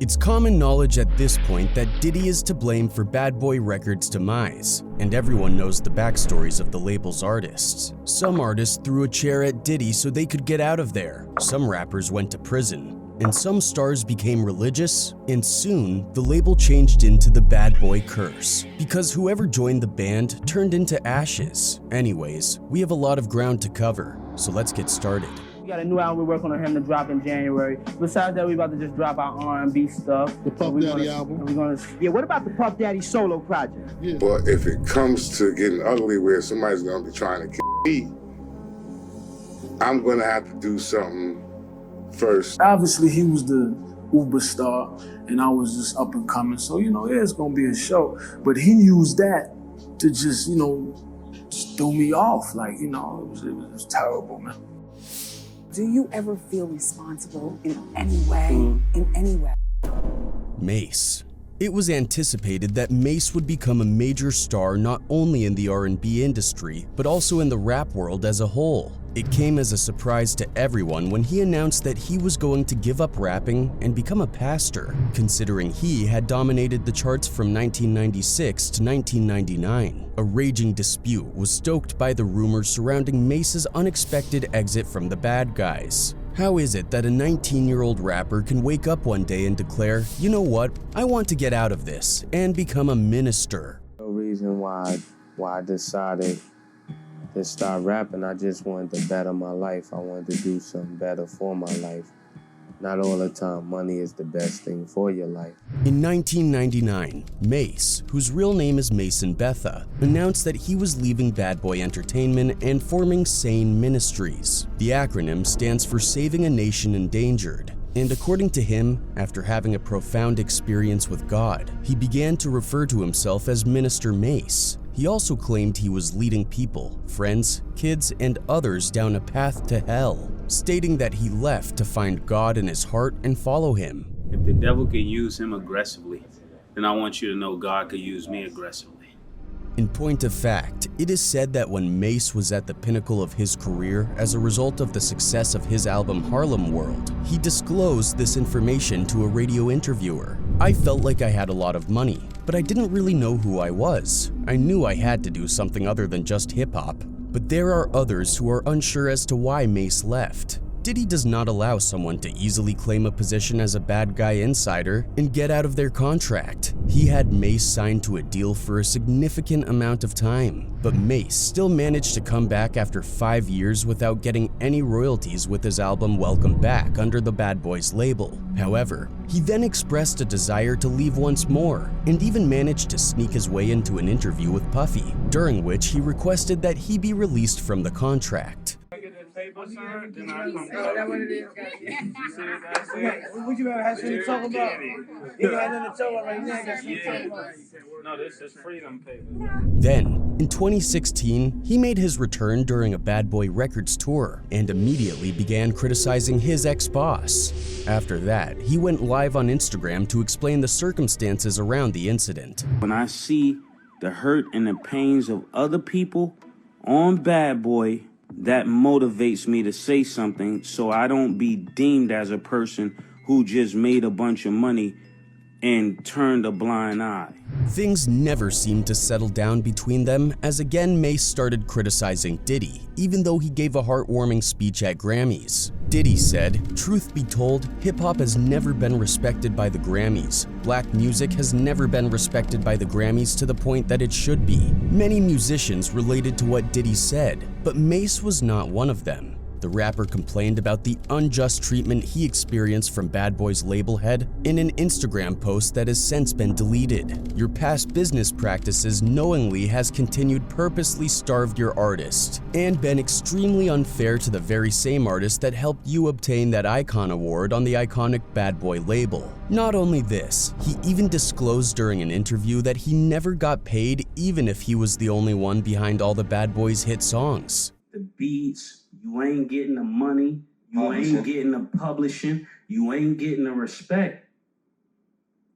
It's common knowledge at this point that Diddy is to blame for Bad Boy Records' demise, and everyone knows the backstories of the label's artists. Some artists threw a chair at Diddy so they could get out of there, some rappers went to prison, and some stars became religious, and soon the label changed into the Bad Boy curse, because whoever joined the band turned into ashes. Anyways, we have a lot of ground to cover, so let's get started. We got a new album we're working on him to drop in January. Besides that, we about to just drop our R&B stuff. The Puff Daddy album. Yeah, what about the Puff Daddy solo project? Yeah. But if it comes to getting ugly where somebody's gonna be trying to kill me, I'm gonna have to do something first. Obviously, he was the Uber star, and I was just up and coming. So, yeah, it's gonna be a show. But he used that to just, just throw me off. Like, it was terrible, man. Do you ever feel responsible in any way? Mase. It was anticipated that Mase would become a major star not only in the R&B industry, but also in the rap world as a whole. It came as a surprise to everyone when he announced that he was going to give up rapping and become a pastor, considering he had dominated the charts from 1996 to 1999. A raging dispute was stoked by the rumors surrounding Mase's unexpected exit from the bad guys. How is it that a 19-year-old rapper can wake up one day and declare, you know what, I want to get out of this and become a minister? No reason why I decided to start rapping. I just wanted to better my life. I wanted to do something better for my life. Not all the time, money is the best thing for your life. In 1999, Mase, whose real name is Mason Betha, announced that he was leaving Bad Boy Entertainment and forming Shyne Ministries. The acronym stands for Saving a Nation Endangered. And according to him, after having a profound experience with God, he began to refer to himself as Minister Mase. He also claimed he was leading people, friends, kids, and others down a path to hell, stating that he left to find God in his heart and follow him. If the devil can use him aggressively, then I want you to know God could use me aggressively. In point of fact, it is said that when Mase was at the pinnacle of his career as a result of the success of his album Harlem World, he disclosed this information to a radio interviewer. I felt like I had a lot of money, but I didn't really know who I was. I knew I had to do something other than just hip-hop. But there are others who are unsure as to why Mase left. Diddy does not allow someone to easily claim a position as a bad guy insider and get out of their contract. He had Mase signed to a deal for a significant amount of time, but Mase still managed to come back after 5 years without getting any royalties with his album Welcome Back under the Bad Boys label. However, he then expressed a desire to leave once more and even managed to sneak his way into an interview with Puffy, during which he requested that he be released from the contract. What you ever had something to talk about? You got nothing to talk about right now. Got something to talk about. No, this is freedom paper. Then, in 2016, he made his return during a Bad Boy Records tour and immediately began criticizing his ex-boss. After that, he went live on Instagram to explain the circumstances around the incident. When I see the hurt and the pains of other people on Bad Boy, that motivates me to say something so I don't be deemed as a person who just made a bunch of money and turned a blind eye. Things never seemed to settle down between them as again Mase started criticizing Diddy, even though he gave a heartwarming speech at Grammys. Diddy said, "Truth be told, hip-hop has never been respected by the Grammys. Black music has never been respected by the Grammys to the point that it should be." Many musicians related to what Diddy said, but Mase was not one of them. The rapper complained about the unjust treatment he experienced from Bad Boy's label head in an Instagram post that has since been deleted. Your past business practices knowingly has continued purposely starved your artist and been extremely unfair to the very same artist that helped you obtain that Icon Award on the iconic Bad Boy label. Not only this, he even disclosed during an interview that he never got paid even if he was the only one behind all the Bad Boys' hit songs. The beats, you ain't getting the money, you ain't getting the publishing, you ain't getting the respect.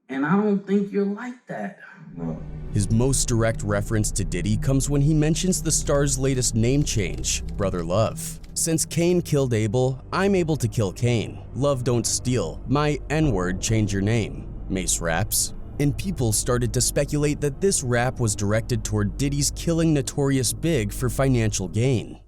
And I don't think you're like that. No. His most direct reference to Diddy comes when he mentions the star's latest name change, Brother Love. Since Cain killed Abel, I'm able to kill Cain. Love don't steal. My N-word, change your name. Mase raps. And people started to speculate that this rap was directed toward Diddy's killing Notorious Big for financial gain.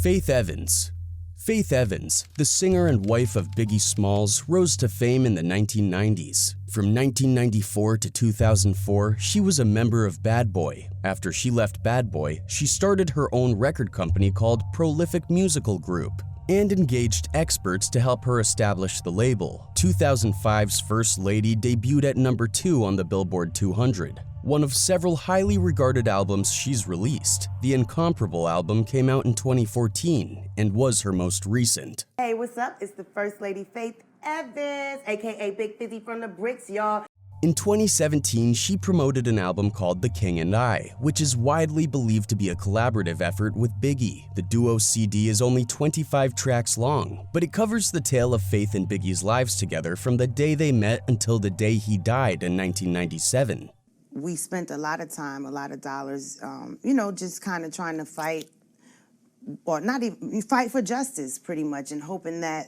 Faith Evans. Faith Evans, the singer and wife of Biggie Smalls, rose to fame in the 1990s. From 1994 to 2004, she was a member of Bad Boy. After she left Bad Boy, she started her own record company called Prolific Musical Group and engaged experts to help her establish the label. 2005's First Lady debuted at number 2 on the Billboard 200. One of several highly regarded albums she's released. The Incomparable album came out in 2014 and was her most recent. Hey, what's up? It's the First Lady Faith Evans, aka Big 50 from the Bricks, y'all. In 2017, she promoted an album called The King and I, which is widely believed to be a collaborative effort with Biggie. The duo CD is only 25 tracks long, but it covers the tale of Faith and Biggie's lives together from the day they met until the day he died in 1997. We spent a lot of time, a lot of dollars, just kind of trying to fight, or not even fight for justice, pretty much, and hoping that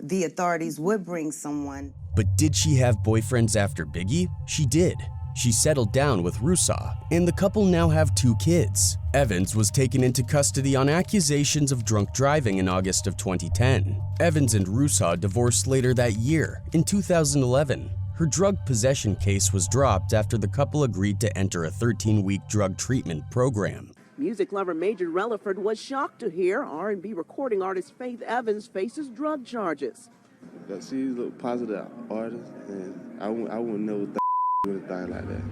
the authorities would bring someone. But did she have boyfriends after Biggie? She did. She settled down with Rusa, and the couple now have 2 kids. Evans was taken into custody on accusations of drunk driving in August of 2010. Evans and Rusa divorced later that year, in 2011. Her drug possession case was dropped after the couple agreed to enter a 13-week drug treatment program. Music lover Major Relaford was shocked to hear R&B recording artist Faith Evans faces drug charges. She's a positive artist, and I wouldn't know anything like that.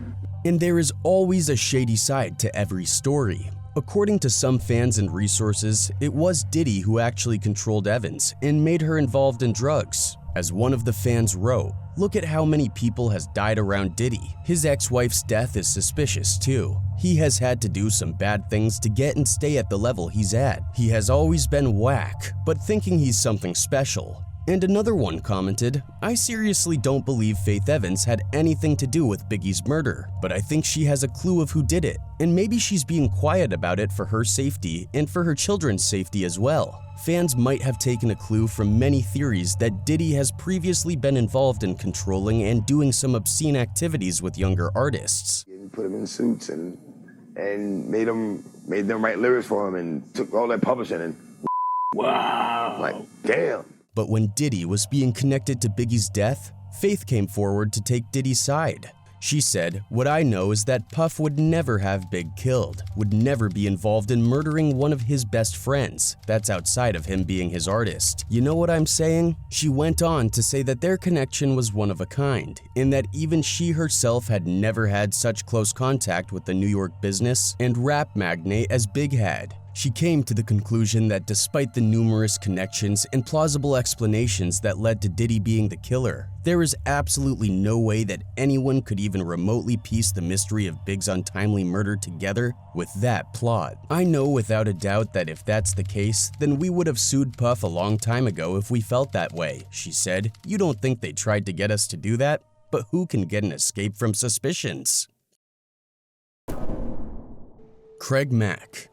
And there is always a shady side to every story. According to some fans and resources, it was Diddy who actually controlled Evans and made her involved in drugs. As one of the fans wrote, "Look at how many people has died around Diddy. His ex-wife's death is suspicious too. He has had to do some bad things to get and stay at the level he's at. He has always been whack, but thinking he's something special." And another one commented, "I seriously don't believe Faith Evans had anything to do with Biggie's murder, but I think she has a clue of who did it, and maybe she's being quiet about it for her safety and for her children's safety as well." Fans might have taken a clue from many theories that Diddy has previously been involved in controlling and doing some obscene activities with younger artists. He put them in suits and made them write lyrics for him and took all that publishing and wow, like damn. But when Diddy was being connected to Biggie's death, Faith came forward to take Diddy's side. She said, "What I know is that Puff would never have Big killed, would never be involved in murdering one of his best friends. That's outside of him being his artist. You know what I'm saying?" She went on to say that their connection was one of a kind, in that even she herself had never had such close contact with the New York business and rap magnate as Big had. She came to the conclusion that despite the numerous connections and plausible explanations that led to Diddy being the killer, there is absolutely no way that anyone could even remotely piece the mystery of Big's untimely murder together with that plot. "I know without a doubt that if that's the case, then we would have sued Puff a long time ago if we felt that way," she said. "You don't think they tried to get us to do that? But who can get an escape from suspicions?" Craig Mack.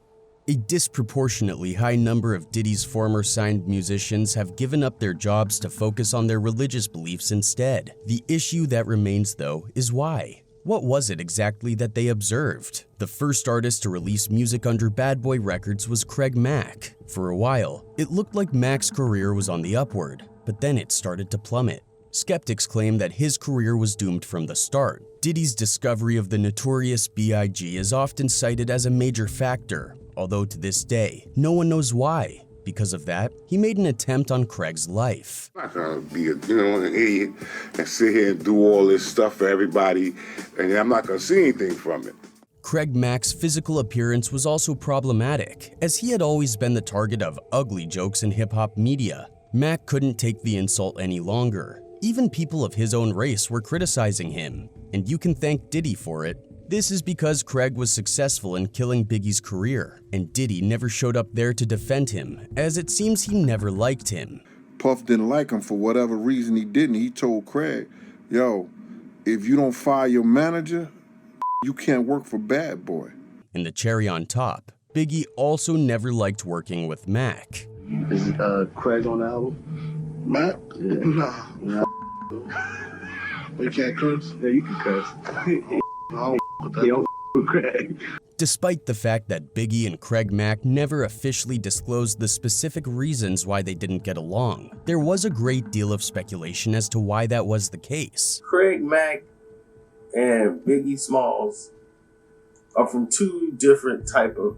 A disproportionately high number of Diddy's former signed musicians have given up their jobs to focus on their religious beliefs instead. The issue that remains, though, is why. What was it exactly that they observed? The first artist to release music under Bad Boy Records was Craig Mack. For a while, it looked like Mack's career was on the upward, but then it started to plummet. Skeptics claim that his career was doomed from the start. Diddy's discovery of the notorious B.I.G. is often cited as a major factor, although to this day, no one knows why. Because of that, he made an attempt on Craig's life. I'm not gonna be an idiot and sit here and do all this stuff for everybody, and I'm not gonna see anything from it. Craig Mack's physical appearance was also problematic, as he had always been the target of ugly jokes in hip-hop media. Mack couldn't take the insult any longer. Even people of his own race were criticizing him, and you can thank Diddy for it. This is because Craig was successful in killing Biggie's career, and Diddy never showed up there to defend him, as it seems he never liked him. Puff didn't like him for whatever reason he didn't. He told Craig, yo, if you don't fire your manager, you can't work for Bad Boy. And the cherry on top, Biggie also never liked working with Mack. Is Craig on the album? Mack? Yeah. Nah. You can't curse? Yeah, you can curse. I don't with that. With Craig. Despite the fact that Biggie and Craig Mack never officially disclosed the specific reasons why they didn't get along, there was a great deal of speculation as to why that was the case. Craig Mack and Biggie Smalls are from two different type of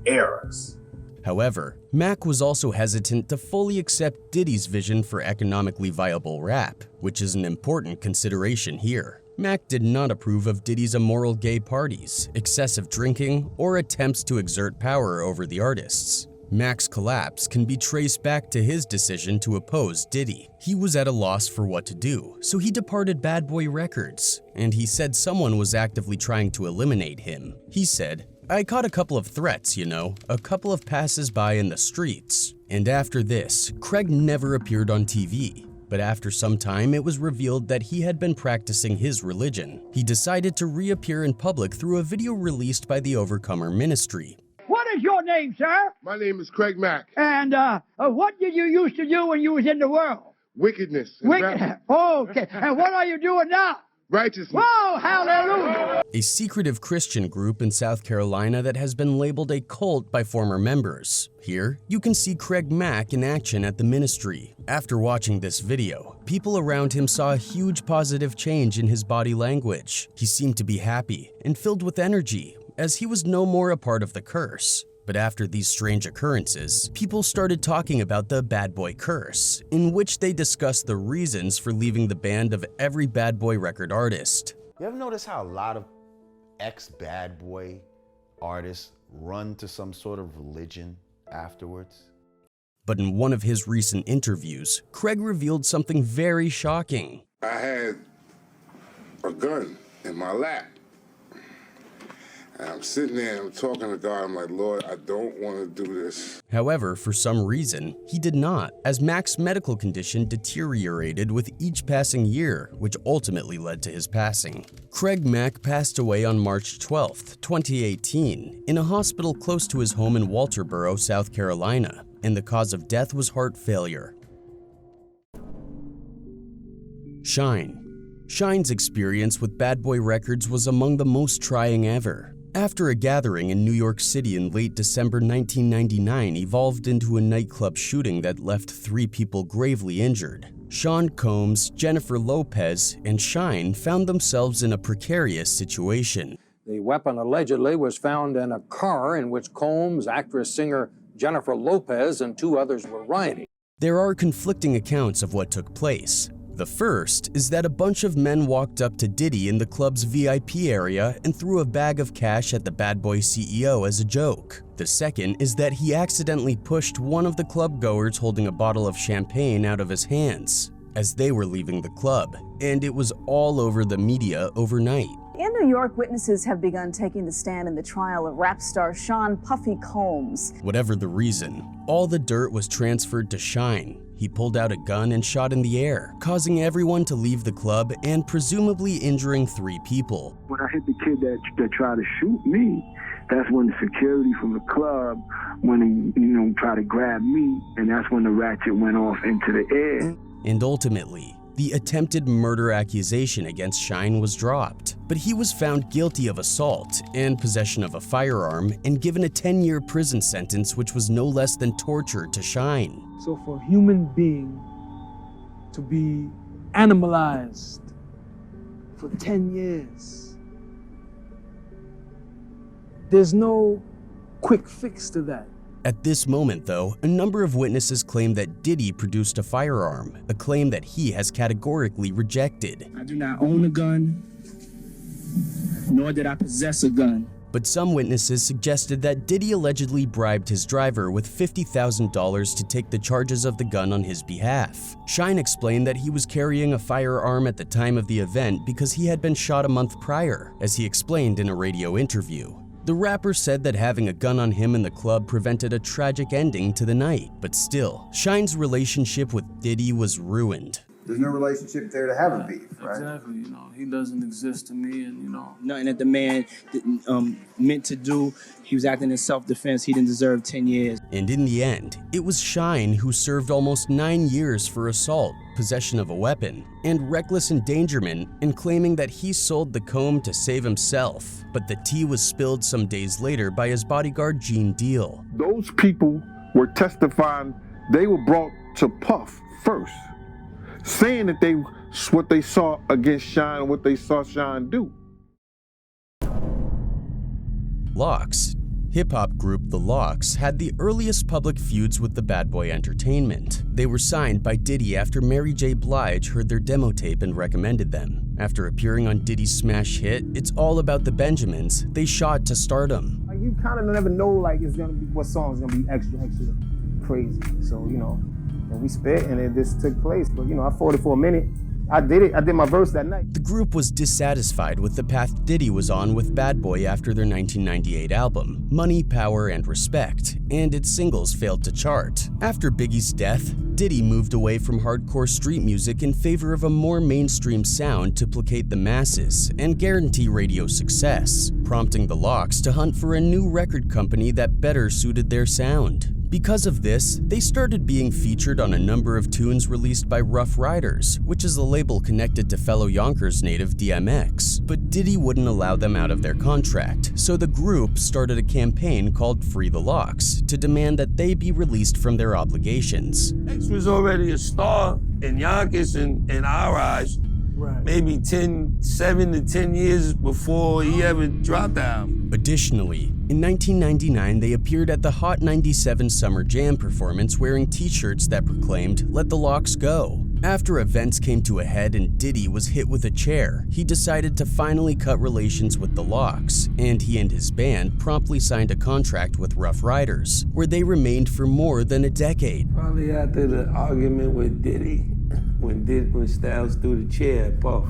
eras. However, Mack was also hesitant to fully accept Diddy's vision for economically viable rap, which is an important consideration here. Mack did not approve of Diddy's immoral gay parties, excessive drinking, or attempts to exert power over the artists. Mack's collapse can be traced back to his decision to oppose Diddy. He was at a loss for what to do, so he departed Bad Boy Records, and he said someone was actively trying to eliminate him. He said, "I caught a couple of threats, you know, a couple of passers-by in the streets." And after this, Craig never appeared on TV. But after some time, it was revealed that he had been practicing his religion. He decided to reappear in public through a video released by the Overcomer Ministry. What is your name, sir? My name is Craig Mack. And what did you used to do when you was in the world? Wickedness. Wicked. Okay. And what are you doing now? Righteousness. Whoa, hallelujah. A secretive Christian group in South Carolina that has been labeled a cult by former members. Here, you can see Craig Mack in action at the ministry. After watching this video, people around him saw a huge positive change in his body language. He seemed to be happy and filled with energy, as he was no more a part of the curse. But after these strange occurrences, people started talking about the Bad Boy curse, in which they discussed the reasons for leaving the band of every Bad Boy record artist. You ever notice how a lot of ex-Bad Boy artists run to some sort of religion afterwards? But in one of his recent interviews, Craig revealed something very shocking. I had a gun in my lap. And I'm sitting there, I'm talking to God, I'm like, Lord, I don't want to do this. However, for some reason, he did not, as Mack's medical condition deteriorated with each passing year, which ultimately led to his passing. Craig Mack passed away on March 12, 2018, in a hospital close to his home in Walterboro, South Carolina, and the cause of death was heart failure. Shyne. Shyne's experience with Bad Boy Records was among the most trying ever. After a gathering in New York City in late December 1999 evolved into a nightclub shooting that left 3 people gravely injured, Sean Combs, Jennifer Lopez, and Shyne found themselves in a precarious situation. The weapon allegedly was found in a car in which Combs, actress-singer Jennifer Lopez, and 2 others were riding. There are conflicting accounts of what took place. The first is that a bunch of men walked up to Diddy in the club's VIP area and threw a bag of cash at the Bad Boy CEO as a joke. The second is that he accidentally pushed one of the club goers holding a bottle of champagne out of his hands as they were leaving the club, and it was all over the media overnight. In New York, witnesses have begun taking the stand in the trial of rap star Sean "Puffy" Combs. Whatever the reason, all the dirt was transferred to Shyne. He pulled out a gun and shot in the air, causing everyone to leave the club and presumably injuring 3 people. When I hit the kid that tried to shoot me, that's when the security from the club, when he, tried to grab me, and that's when the ratchet went off into the air. And ultimately, the attempted murder accusation against Shyne was dropped, but he was found guilty of assault and possession of a firearm and given a 10-year prison sentence, which was no less than torture to Shyne. So for a human being to be animalized for 10 years, there's no quick fix to that. At this moment, though, a number of witnesses claim that Diddy produced a firearm, a claim that he has categorically rejected. I do not own a gun, nor did I possess a gun. But some witnesses suggested that Diddy allegedly bribed his driver with $50,000 to take the charges of the gun on his behalf. Shyne explained that he was carrying a firearm at the time of the event because he had been shot a month prior, as he explained in a radio interview. The rapper said that having a gun on him in the club prevented a tragic ending to the night, but still, Shyne's relationship with Diddy was ruined. there's no relationship there to have a beef, right? Exactly, you know, he doesn't exist to me, and you know. Nothing that the man meant to do. He was acting in self-defense. He didn't deserve 10 years. And in the end, it was Shyne who served almost 9 years for assault, possession of a weapon, and reckless endangerment, and claiming that he sold the comb to save himself. But the tea was spilled some days later by his bodyguard Gene Deal. Those people were testifying, they were brought to Puff first, saying that what they saw against Shyne, what they saw Shyne do. Locks. Hip-hop group The Locks had the earliest public feuds with the Bad Boy Entertainment. They were signed by Diddy after Mary J. Blige heard their demo tape and recommended them. After appearing on Diddy's smash hit, It's All About the Benjamins, they shot to stardom. Like, you kind of never know like it's gonna be what song's gonna be extra crazy. So you know, and we spit and it just took place. But you know, I fought it for a minute. I did it. I did my verse that night. The group was dissatisfied with the path Diddy was on with Bad Boy after their 1998 album, Money, Power, and Respect, and its singles failed to chart. After Biggie's death, Diddy moved away from hardcore street music in favor of a more mainstream sound to placate the masses and guarantee radio success, prompting the Locks to hunt for a new record company that better suited their sound. Because of this, they started being featured on a number of tunes released by Rough Riders, which is a label connected to fellow Yonkers native DMX. But Diddy wouldn't allow them out of their contract, so the group started a campaign called Free the Locks to demand that they be released from their obligations. X was already a star in Yonkers in our eyes, maybe 7 to 10 years before he ever dropped out. Additionally, in 1999, they appeared at the Hot 97 Summer Jam performance wearing t-shirts that proclaimed, "Let the Locks Go." After events came to a head and Diddy was hit with a chair, he decided to finally cut relations with the Locks, and he and his band promptly signed a contract with Rough Riders, where they remained for more than a decade. Probably after the argument with Diddy, when Styles threw the chair at Puff.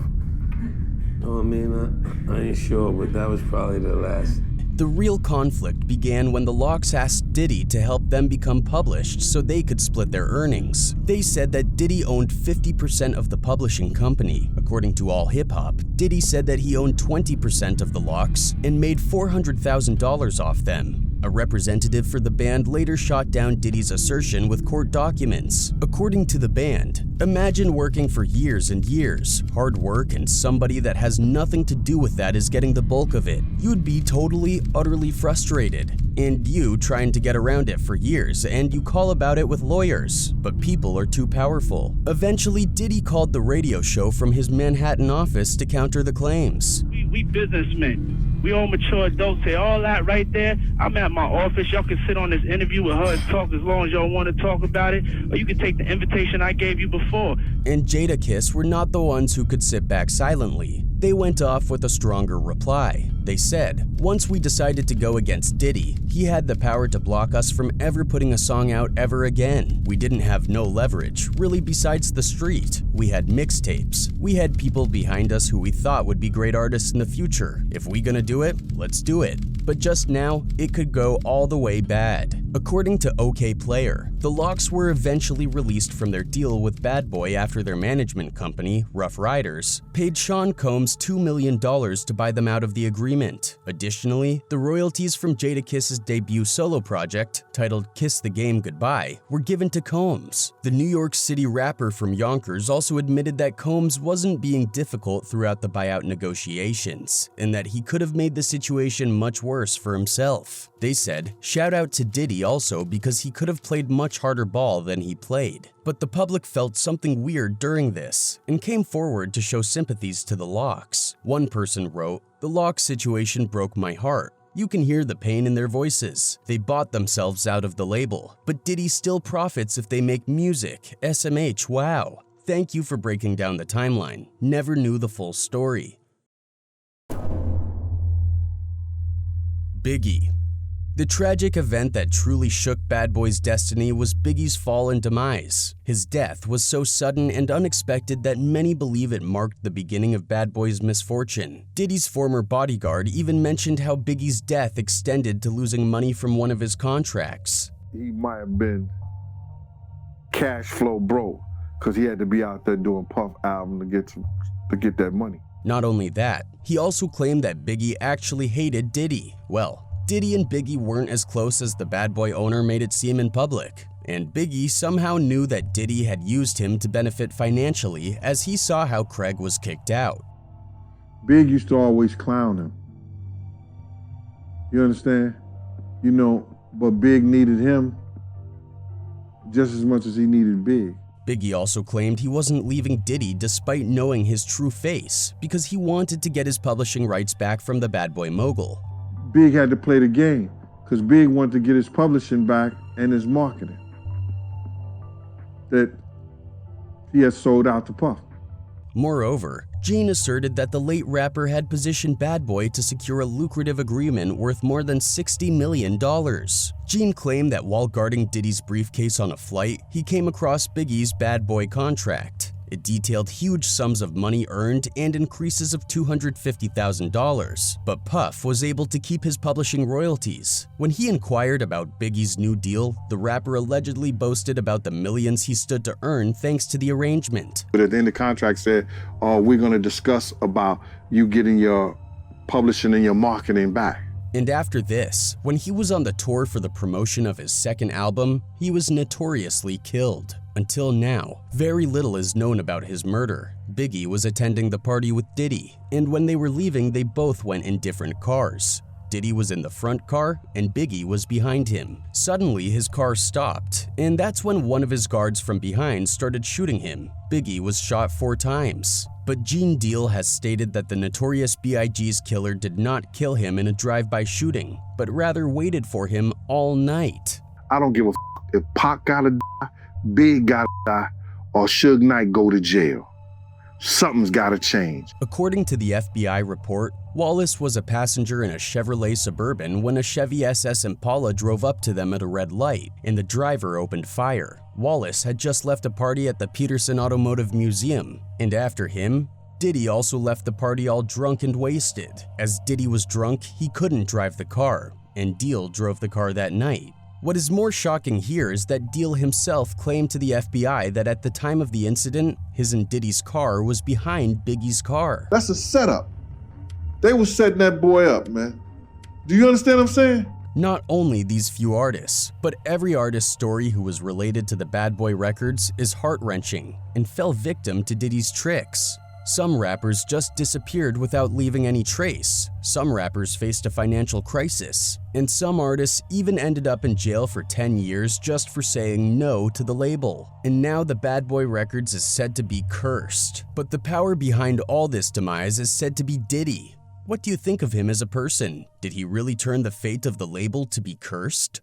Know what I mean? I ain't sure, but that was probably the last. The real conflict began when the Locks asked Diddy to help them become published so they could split their earnings. They said that Diddy owned 50% of the publishing company. According to All Hip Hop, Diddy said that he owned 20% of the Locks and made $400,000 off them. A representative for the band later shot down Diddy's assertion with court documents. According to the band, imagine working for years and years, hard work, and somebody that has nothing to do with that is getting the bulk of it. You'd be totally, utterly frustrated. And you trying to get around it for years, and you call about it with lawyers. But people are too powerful. Eventually, Diddy called the radio show from his Manhattan office to counter the claims. We businessmen. We all mature adults. Say all that right there. I'm at my office. Y'all can sit on this interview with her and talk as long as y'all want to talk about it, or you can take the invitation I gave you before. And Jadakiss were not the ones who could sit back silently. They went off with a stronger reply. They said, "Once we decided to go against Diddy, he had the power to block us from ever putting a song out ever again. We didn't have no leverage, really, besides the street. We had mixtapes. We had people behind us who we thought would be great artists in the future. If we gonna do it, let's do it. But just now, it could go all the way bad." According to OK Player, the Locks were eventually released from their deal with Bad Boy after their management company, Rough Riders, paid Sean Combs $2 million to buy them out of the agreement. Additionally, the royalties from Jadakiss's debut solo project, titled Kiss the Game Goodbye, were given to Combs. The New York City rapper from Yonkers also admitted that Combs wasn't being difficult throughout the buyout negotiations, and that he could have made the situation much worse for himself. They said, "Shout out to Diddy also because he could have played much harder ball than he played." But the public felt something weird during this and came forward to show sympathies to the Locks. One person wrote, "The Locks situation broke my heart. You can hear the pain in their voices. They bought themselves out of the label, but Diddy still profits if they make music. SMH, wow. Thank you for breaking down the timeline. Never knew the full story." Biggie. The tragic event that truly shook Bad Boy's destiny was Biggie's fall and demise. His death was so sudden and unexpected that many believe it marked the beginning of Bad Boy's misfortune. Diddy's former bodyguard even mentioned how Biggie's death extended to losing money from one of his contracts. He might have been cash flow broke, because he had to be out there doing Puff album to get that money. Not only that, he also claimed that Biggie actually hated Diddy. Well, Diddy and Biggie weren't as close as the Bad Boy owner made it seem in public, and Biggie somehow knew that Diddy had used him to benefit financially as he saw how Craig was kicked out. Big used to always clown him. You understand? You know, but Big needed him just as much as he needed Big. Biggie also claimed he wasn't leaving Diddy despite knowing his true face because he wanted to get his publishing rights back from the Bad Boy mogul. Big had to play the game because Big wanted to get his publishing back and his marketing that he had sold out to Puff. Moreover, Gene asserted that the late rapper had positioned Bad Boy to secure a lucrative agreement worth more than $60 million. Gene claimed that while guarding Diddy's briefcase on a flight, he came across Biggie's Bad Boy contract. It detailed huge sums of money earned and increases of $250,000, but Puff was able to keep his publishing royalties. When he inquired about Biggie's new deal, the rapper allegedly boasted about the millions he stood to earn thanks to the arrangement. But at the end of the contract said, "Oh, we're going to discuss about you getting your publishing and your marketing back." And after this, when he was on the tour for the promotion of his second album, he was notoriously killed. Until now, very little is known about his murder. Biggie was attending the party with Diddy, and when they were leaving, they both went in different cars. Diddy was in the front car, and Biggie was behind him. Suddenly, his car stopped, and that's when one of his guards from behind started shooting him. Biggie was shot 4 times. But Gene Deal has stated that the Notorious B.I.G.'s killer did not kill him in a drive-by shooting, but rather waited for him all night. I don't give a if Pac gotta die, Big gotta die, or Suge Knight go to jail. Something's gotta change. According to the FBI report, Wallace was a passenger in a Chevrolet Suburban when a Chevy SS Impala drove up to them at a red light, and the driver opened fire. Wallace had just left a party at the Peterson Automotive Museum, and after him, Diddy also left the party all drunk and wasted. As Diddy was drunk, he couldn't drive the car, and Deal drove the car that night. What is more shocking here is that Deal himself claimed to the FBI that at the time of the incident, his and Diddy's car was behind Biggie's car. That's a setup. They were setting that boy up, man. Do you understand what I'm saying? Not only these few artists, but every artist's story who was related to the Bad Boy records is heart-wrenching and fell victim to Diddy's tricks. Some rappers just disappeared without leaving any trace. Some rappers faced a financial crisis. And some artists even ended up in jail for 10 years just for saying no to the label. And now the Bad Boy Records is said to be cursed. But the power behind all this demise is said to be Diddy. What do you think of him as a person? Did he really turn the fate of the label to be cursed?